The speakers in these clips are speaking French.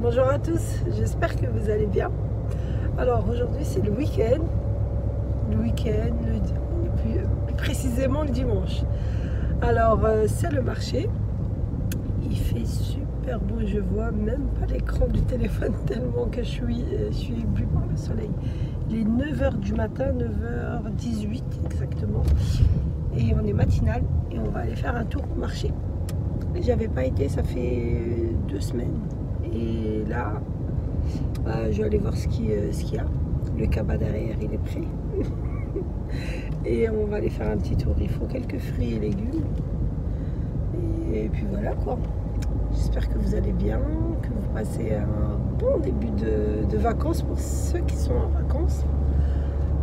Bonjour à tous, j'espère que vous allez bien. Alors aujourd'hui c'est le week-end, plus précisément le dimanche. Alors c'est le marché, il fait super beau, je vois même pas l'écran du téléphone tellement que je suis éblouie par le soleil. Il est 9h du matin, 9h18 exactement, et on est matinal et on va aller faire un tour au marché. J'avais pas été, ça fait 2 semaines. Et là, je vais aller voir ce qu'il y a. Le cabas derrière, il est prêt. Et on va aller faire un petit tour. Il faut quelques fruits et légumes. Et puis voilà quoi. J'espère que vous allez bien, que vous passez un bon début de vacances pour ceux qui sont en vacances.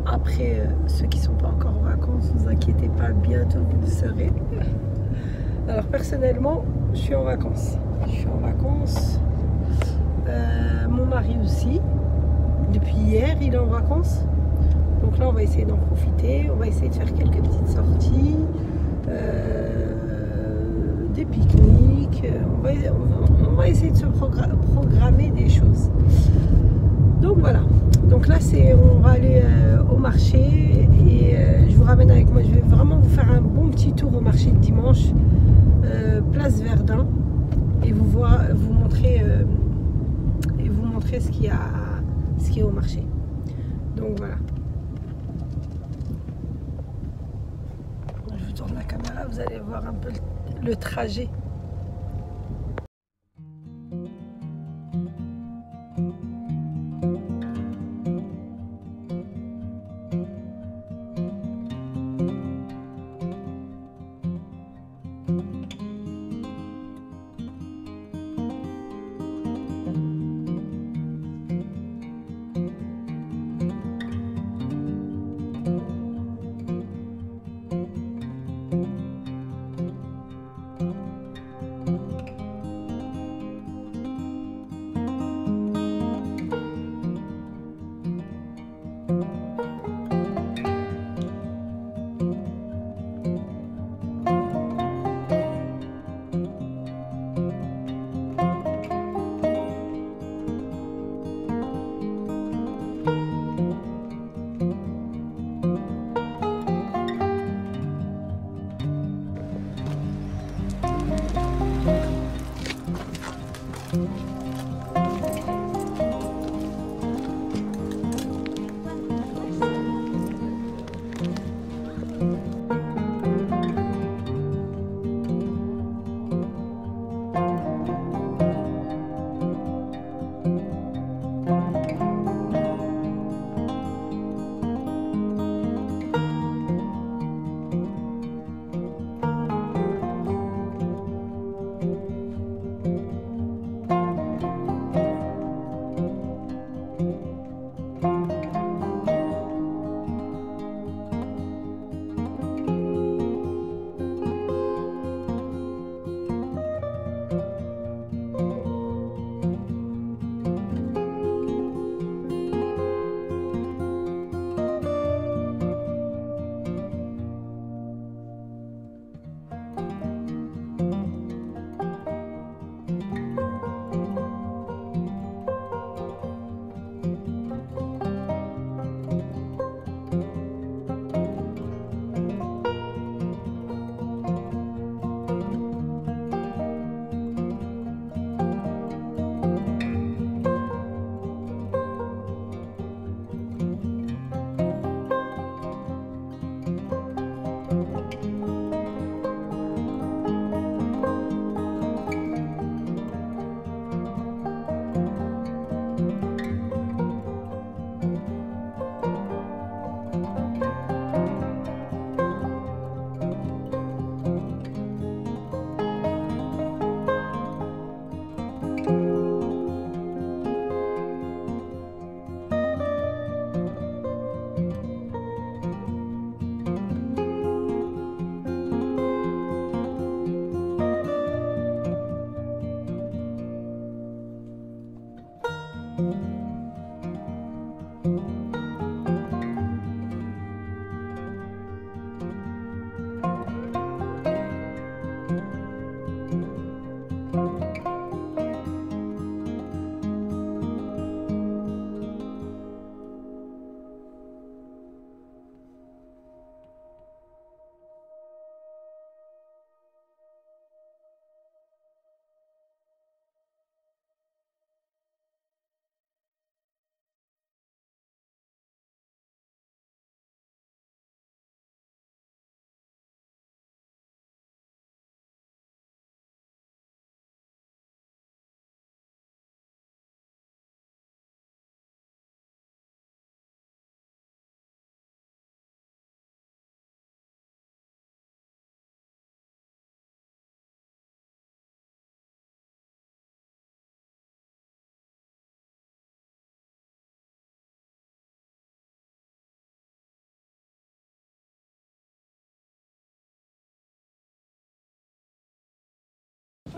Après, ceux qui ne sont pas encore en vacances, ne vous inquiétez pas, bientôt vous le serez. Alors personnellement, je suis en vacances. Mon mari aussi. Depuis hier, il est en vacances. Donc là, on va essayer d'en profiter. On va essayer de faire quelques petites sorties, des pique-niques. On va essayer de se programmer des choses. Donc voilà. Donc là, on va aller au marché et je vous ramène avec moi. Je vais vraiment vous faire un bon petit tour au marché de dimanche, place Verdun, et vous montrer ce qu'il y a au marché. Donc voilà. Je vous tourne la caméra, vous allez voir un peu le trajet.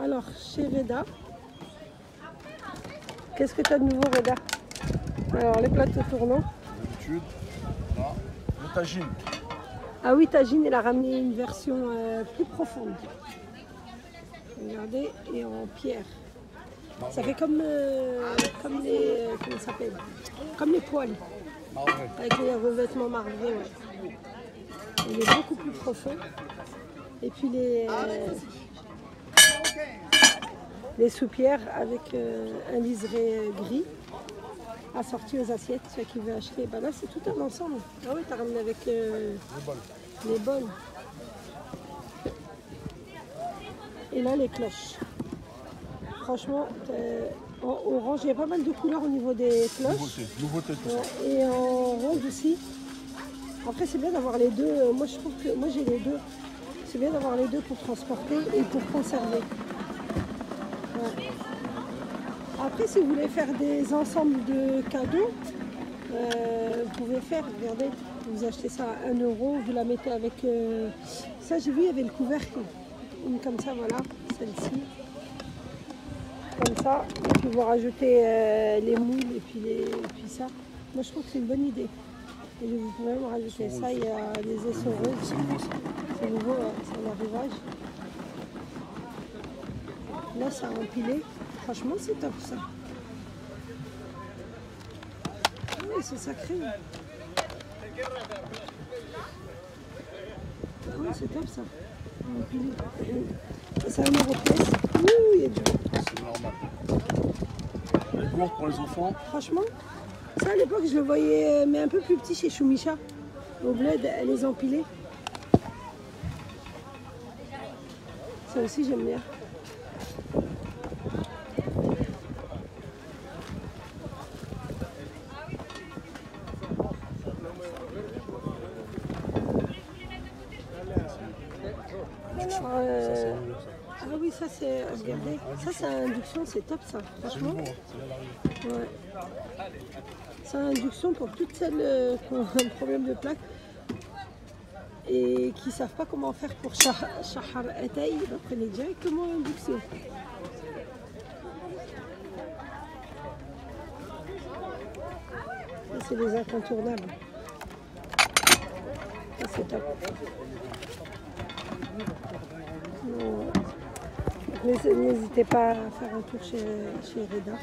Alors, chez Reda, qu'est-ce que tu as de nouveau, Reda? Alors, les plateaux tournants. D'habitude, là, le tagine. Ah oui, Tagine, il a ramené une version plus profonde. Regardez, et en pierre. Ça fait comme les, comment ça s'appelle? Comme les poils, Marbré. avec les revêtements marbrés. Ouais. Il est beaucoup plus profond. Et puis les soupières avec un liseré gris assorti aux assiettes. Ceux qui veulent acheter, bah là c'est tout un ensemble. Ah oui, tu as ramené avec les bols. Et là les cloches. Franchement, en orange, il y a pas mal de couleurs au niveau des cloches. Nouveauté tout ça. Et en ronde aussi. Après c'est bien d'avoir les deux. Moi je trouve que moi j'ai les deux. C'est bien d'avoir les deux pour transporter et pour conserver. Ouais. Après si vous voulez faire des ensembles de cadeaux, vous pouvez faire, regardez, vous achetez ça à 1 €, vous la mettez avec... ça j'ai vu, il y avait le couvercle. Une comme ça, voilà, celle-ci. Comme ça, et puis vous rajoutez les moules et puis ça. Moi je trouve que c'est une bonne idée. Et vous pouvez même rajouter ça, il y a des essoreuses. C'est nouveau ça. C'est nouveau, c'est un arrivage. Là c'est à empiler. Franchement c'est top ça. Oui, c'est sacré. Oui, c'est top ça. Empilé. C'est 1 € pièce. Ouh, il y a du vent. C'est normal. Les gourdes pour les enfants. Franchement, ça à l'époque je le voyais, mais un peu plus petit chez Choumicha. Au bled, elle les empilait. Ça aussi j'aime bien. Ah oui, ça c'est, regardez, ça c'est à induction, c'est top ça, C'est franchement. nouveau, hein. C'est là l'arrivée. Ouais. C'est à induction pour toutes celles qui ont un problème de plaque et qui ne savent pas comment faire pour Shahar Atay, donc prenez directement l'induction. Ça c'est les incontournables. Ça c'est top. Non. N'hésitez pas à faire un tour chez Reda.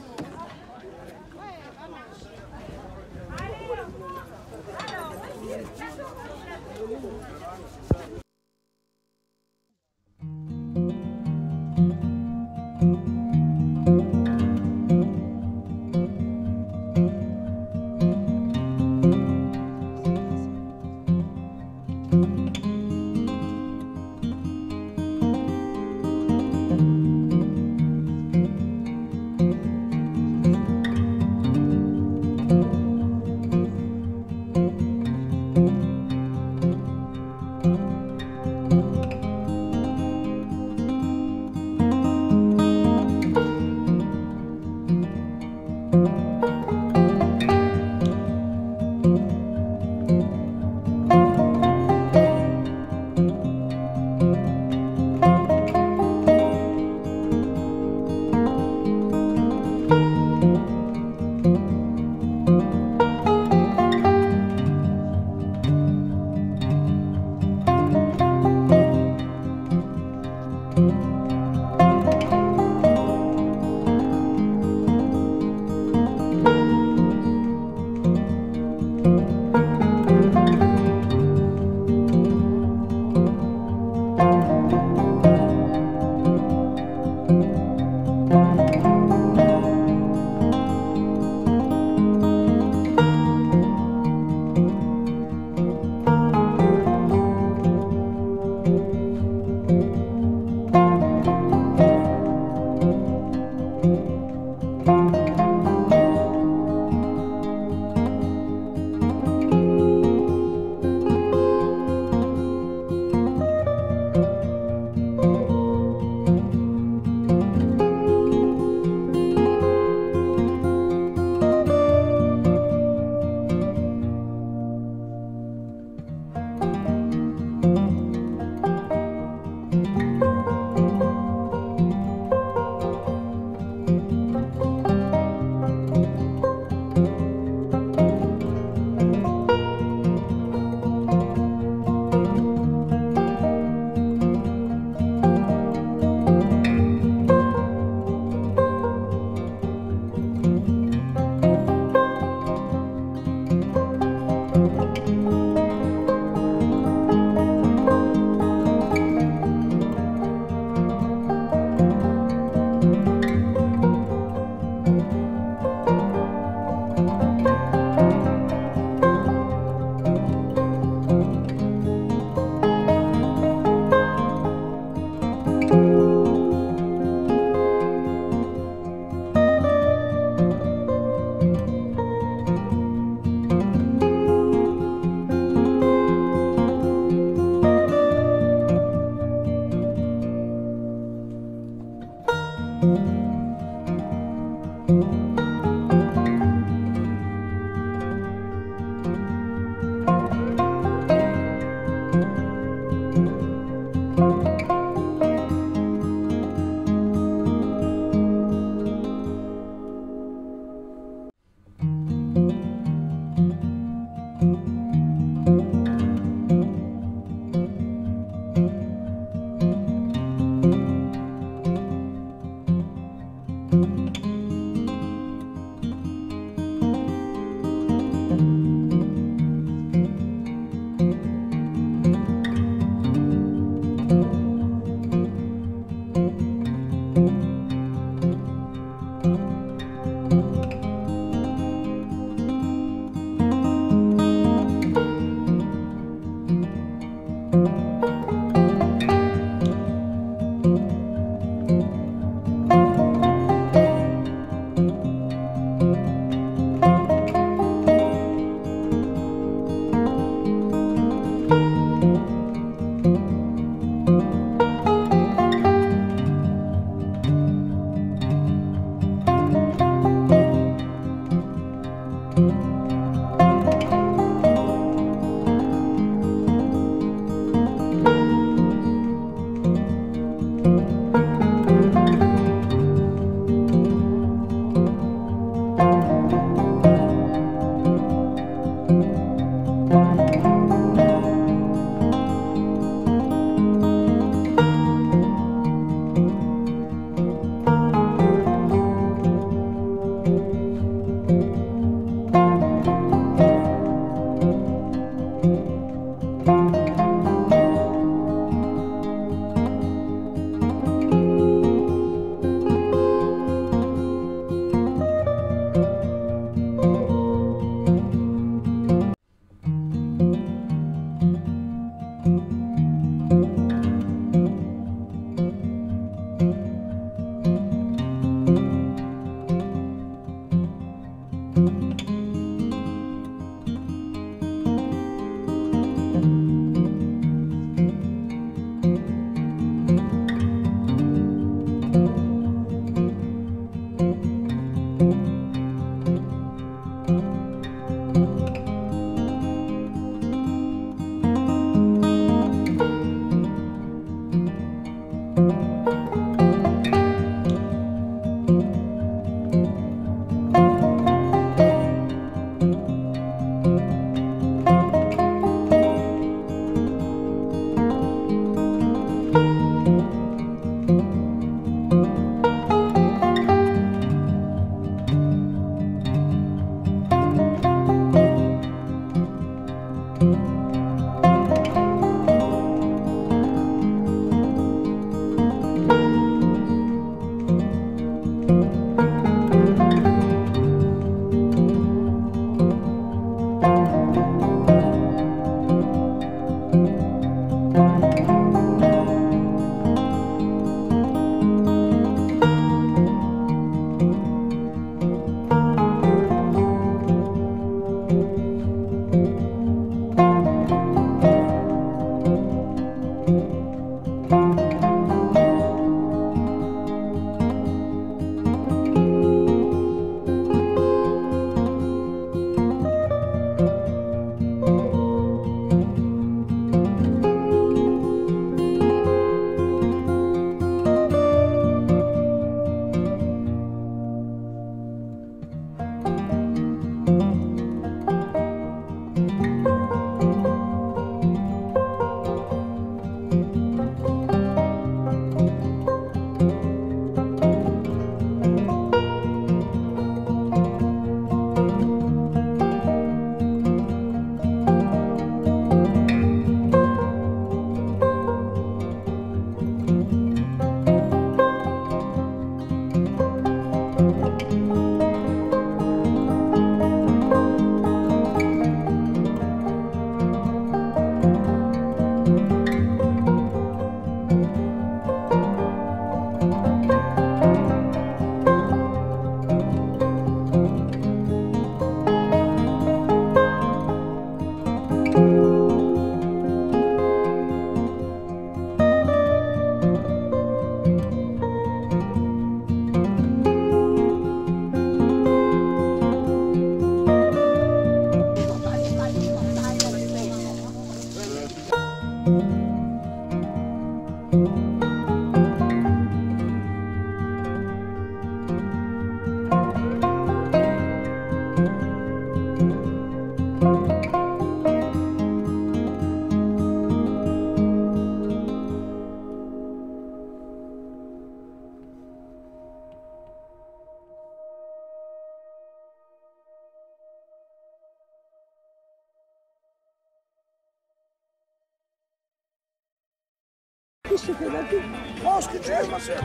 je te fais la pub. Prends ce que tu veux, ma soeur.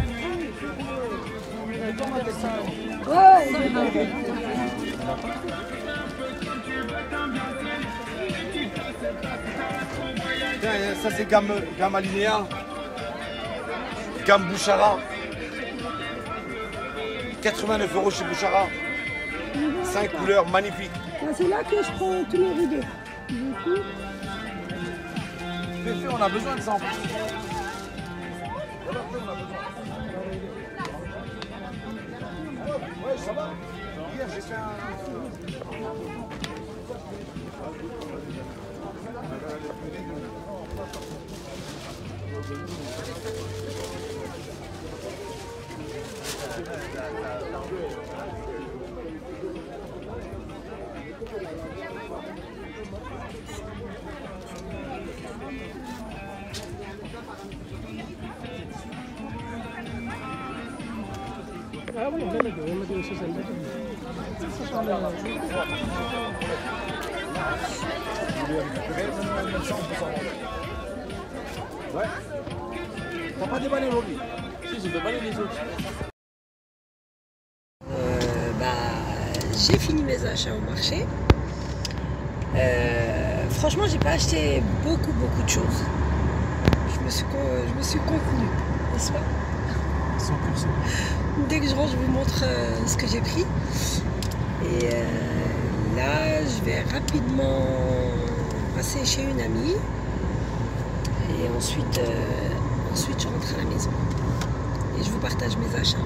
Ouais, Tiens, ça c'est gamme Alinéa. Gamme Bouchara. 89 € chez Bouchara. 5 couleurs magnifiques. c'est là que je prends tous les rideaux. Du coup, On a besoin de ça en plus. Ouais, ça va. Hier, j'ai fait un... Ah oui, on va mettre aussi ça. Ouais. T'as pas déballé aujourd'hui? Si, j'ai déballé les autres. j'ai fini mes achats au marché. Franchement, j'ai pas acheté beaucoup de choses. Je me suis contenue, n'est-ce pas? 100%. Dès que je rentre, je vous montre ce que j'ai pris. Et là, je vais rapidement passer chez une amie. Et ensuite je rentre à la maison. Et je vous partage mes achats.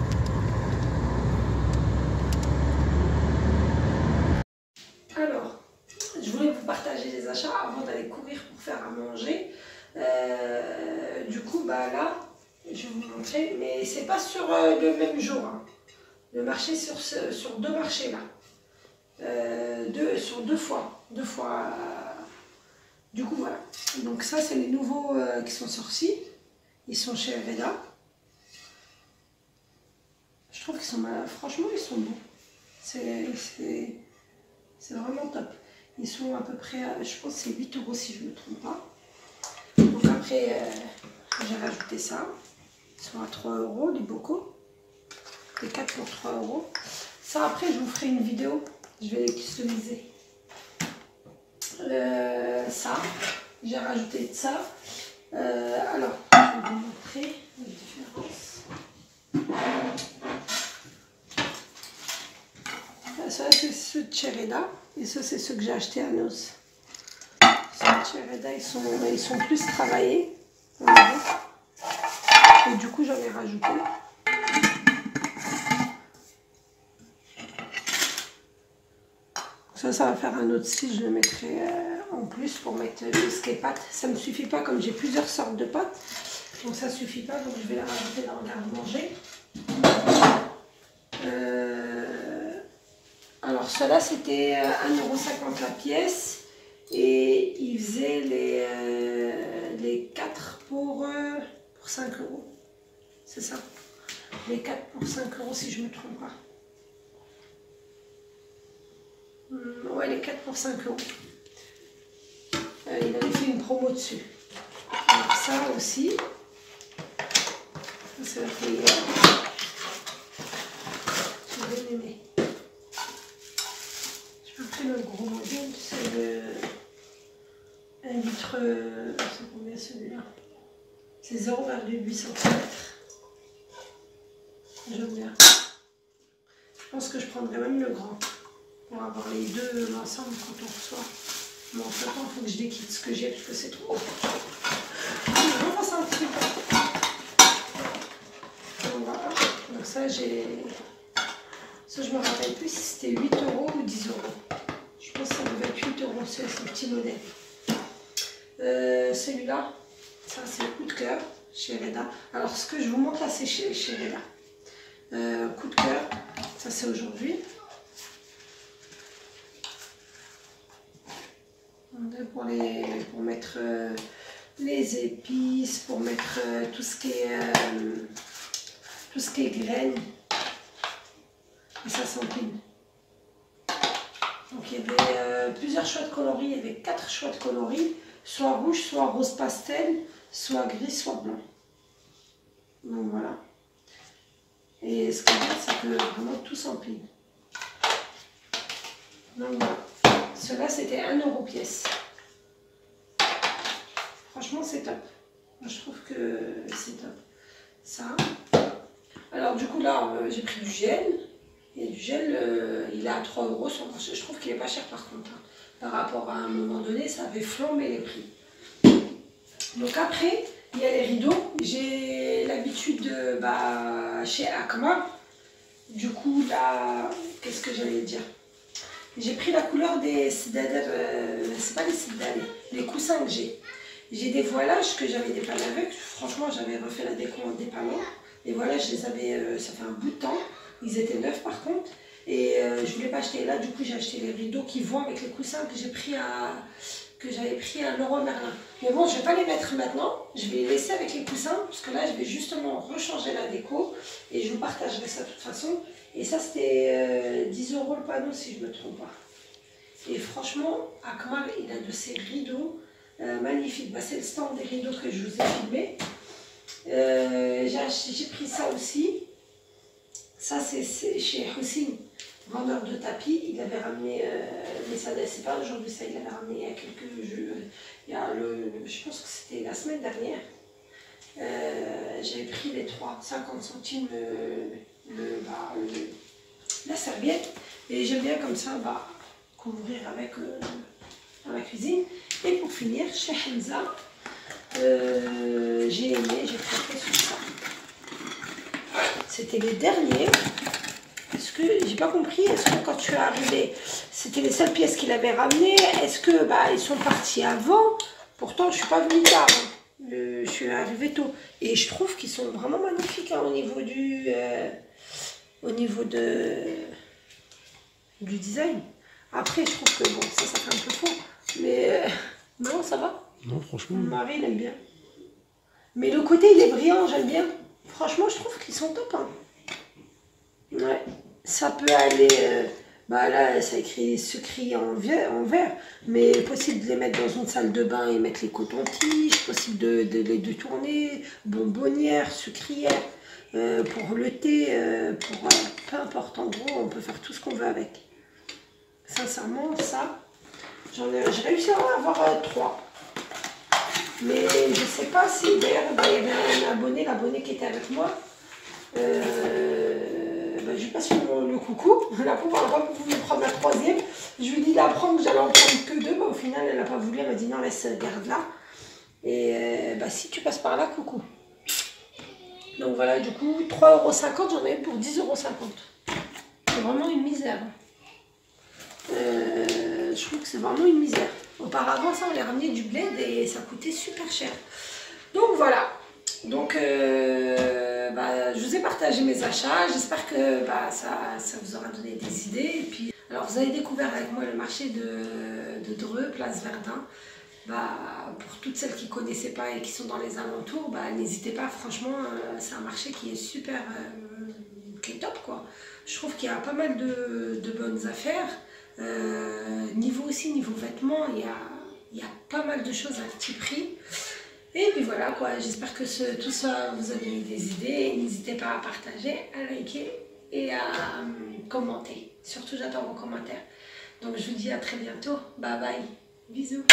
Alors, je voulais vous partager les achats avant d'aller courir pour faire à manger. Du coup, là, je vais vous montrer, mais c'est pas sur le même jour. Hein. Le marché sur deux marchés là. Sur deux fois. Du coup, voilà. Donc ça, c'est les nouveaux qui sont sortis. Ils sont chez Reda. Je trouve qu'ils sont, franchement, ils sont bons. C'est vraiment top. Ils sont à peu près, je pense que c'est 8 € si je ne me trompe pas. Donc après, j'ai rajouté ça. Ils sont à 3 € les bocaux. Les 4 pour 3 €. Ça, après, je vous ferai une vidéo. Je vais les customiser. Ça, j'ai rajouté de ça. Alors, je vais vous montrer les différences. Ça, c'est ceux de Chereda. Et ça, c'est ceux que j'ai achetés à Nos. Ceux de Chereda, ils sont plus travaillés. Et du coup, j'en ai rajouté. Ça va faire un autre style, je le mettrai en plus pour mettre tout ce qui est pâtes. Ça ne me suffit pas comme j'ai plusieurs sortes de pâtes. Donc ça ne suffit pas, donc je vais la rajouter dans le garde-manger. Alors ceux-là c'était 1,50 € la pièce. Et ils faisaient les 4 pour 5 €. C'est ça. Les 4 pour 5 € si je ne me trompe pas. Ouais, les 4 pour 5 €. Il avait fait une promo dessus. Alors ça aussi. Ça c'est la théière. J'ai bien aimé. J'ai pris le gros modèle. C'est le 1 litre. C'est combien celui-là? C'est 0,8 cm. J'aime bien. Je pense que je prendrais même le grand. Pour avoir les deux ensemble quand on reçoit. Mais en fait, il faut que je déquitte ce que j'ai parce que c'est trop. Je vais passer un petit peu. Voilà. Donc ça, ça, je me rappelle plus si c'était 8 € ou 10 €. Je pense que ça devait être 8 €, c'est ce petit modèle. Celui-là, ça c'est le coup de cœur chez Reda. Alors ce que je vous montre là, c'est chez Reda. Coup de cœur, ça c'est aujourd'hui. Pour mettre les épices, pour mettre tout ce qui est graines. Et ça s'empile. Donc il y avait plusieurs choix de coloris, il y avait 4 choix de coloris, soit rouge, soit rose pastel, soit gris, soit blanc. Donc voilà. Et ce qui est bien, c'est que vraiment tout s'emplit. Donc voilà. Cela, c'était 1 € pièce. Franchement, c'est top. Moi, je trouve que c'est top. Ça. Alors, du coup, là, j'ai pris du gel. Et du gel, il est à 3 € sur le marché. Je trouve qu'il est pas cher par contre. Hein. Par rapport à un moment donné, ça avait flambé les prix. Donc après, il y a les rideaux. J'ai l'habitude de chez Akma. Du coup, là, qu'est-ce que j'allais dire? J'ai pris la couleur des sidaders, c'est pas les sidaders, les coussins que j'ai. J'ai des voilages que j'avais dépannés avec. Franchement, j'avais refait la déco en dépannant. Les voilages, je les avais, ça fait un bout de temps. Ils étaient neufs par contre. Et je voulais pas acheter là. Du coup, j'ai acheté les rideaux qui vont avec les coussins que j'ai pris que j'avais pris à Leroy Merlin. Mais bon, je vais pas les mettre maintenant. Je vais les laisser avec les coussins. Parce que là, je vais justement rechanger la déco. Et je vous partagerai ça de toute façon. Et ça, c'était 10 € le panneau si je ne me trompe pas. Et franchement, Akmal, il a de ces rideaux magnifiques. C'est le stand des rideaux que je vous ai filmé. J'ai pris ça aussi. Ça, c'est chez Houssine, vendeur de tapis. Il avait ramené, mais ça, c'est pas aujourd'hui, ça, il avait ramené il y a quelques jours. Je pense que c'était la semaine dernière. J'avais pris les 50 centimes la serviette. Et j'aime bien comme ça couvrir avec dans la cuisine. Et pour finir, chez Hamza, j'ai préféré sur ça. C'était les derniers. Est-ce que j'ai pas compris? Est-ce que quand tu es arrivé, c'était les seules pièces qu'il avait ramenées? Est-ce que ils sont partis avant? Pourtant, je suis pas venue tard. Hein. Je suis arrivée tôt. Et je trouve qu'ils sont vraiment magnifiques hein, au niveau du design. Après, je trouve que bon, ça fait un peu faux. Mais non, ça va. Non, franchement. Mon mari, il aime bien. Mais le côté, il est brillant, j'aime bien. Franchement, je trouve qu'ils sont top. Hein. Ouais. Ça peut aller... là, ça écrit sucrerie en vert. Mais possible de les mettre dans une salle de bain et mettre les cotons-tiges. Possible de les détourner. Bonbonnière, sucrière. Pour le thé. Peu importe. En gros, on peut faire tout ce qu'on veut avec. Sincèrement, ça... J'ai réussi à avoir 3. Mais je sais pas si d'ailleurs il y avait un abonné, l'abonné qui était avec moi. Je passe le coucou. La pauvre n'a pas voulu prendre la 3e. Je lui ai dit d'apprendre que j'allais en prendre que 2. Au final, elle n'a pas voulu. Elle m'a dit non, laisse, garde là. Et si tu passes par là, coucou. Donc voilà, du coup, 3,50 €, j'en ai eu pour 10,50 €. C'est vraiment une misère. Je trouve que c'est vraiment une misère. Auparavant, ça, on les ramenait du bled et ça coûtait super cher. Donc voilà. Donc, je vous ai partagé mes achats. J'espère que ça vous aura donné des idées. Et puis, alors, vous avez découvert avec moi le marché de Dreux, place Verdun. Pour toutes celles qui ne connaissaient pas et qui sont dans les alentours, n'hésitez pas. Franchement, c'est un marché qui est super, qui est top, quoi. Je trouve qu'il y a pas mal de bonnes affaires. Niveau vêtements, il y a pas mal de choses à petit prix. Et puis voilà quoi, j'espère que tout ça vous a donné des idées. N'hésitez pas à partager, à liker et à commenter. Surtout j'attends vos commentaires. Donc je vous dis à très bientôt. Bye bye. Bisous.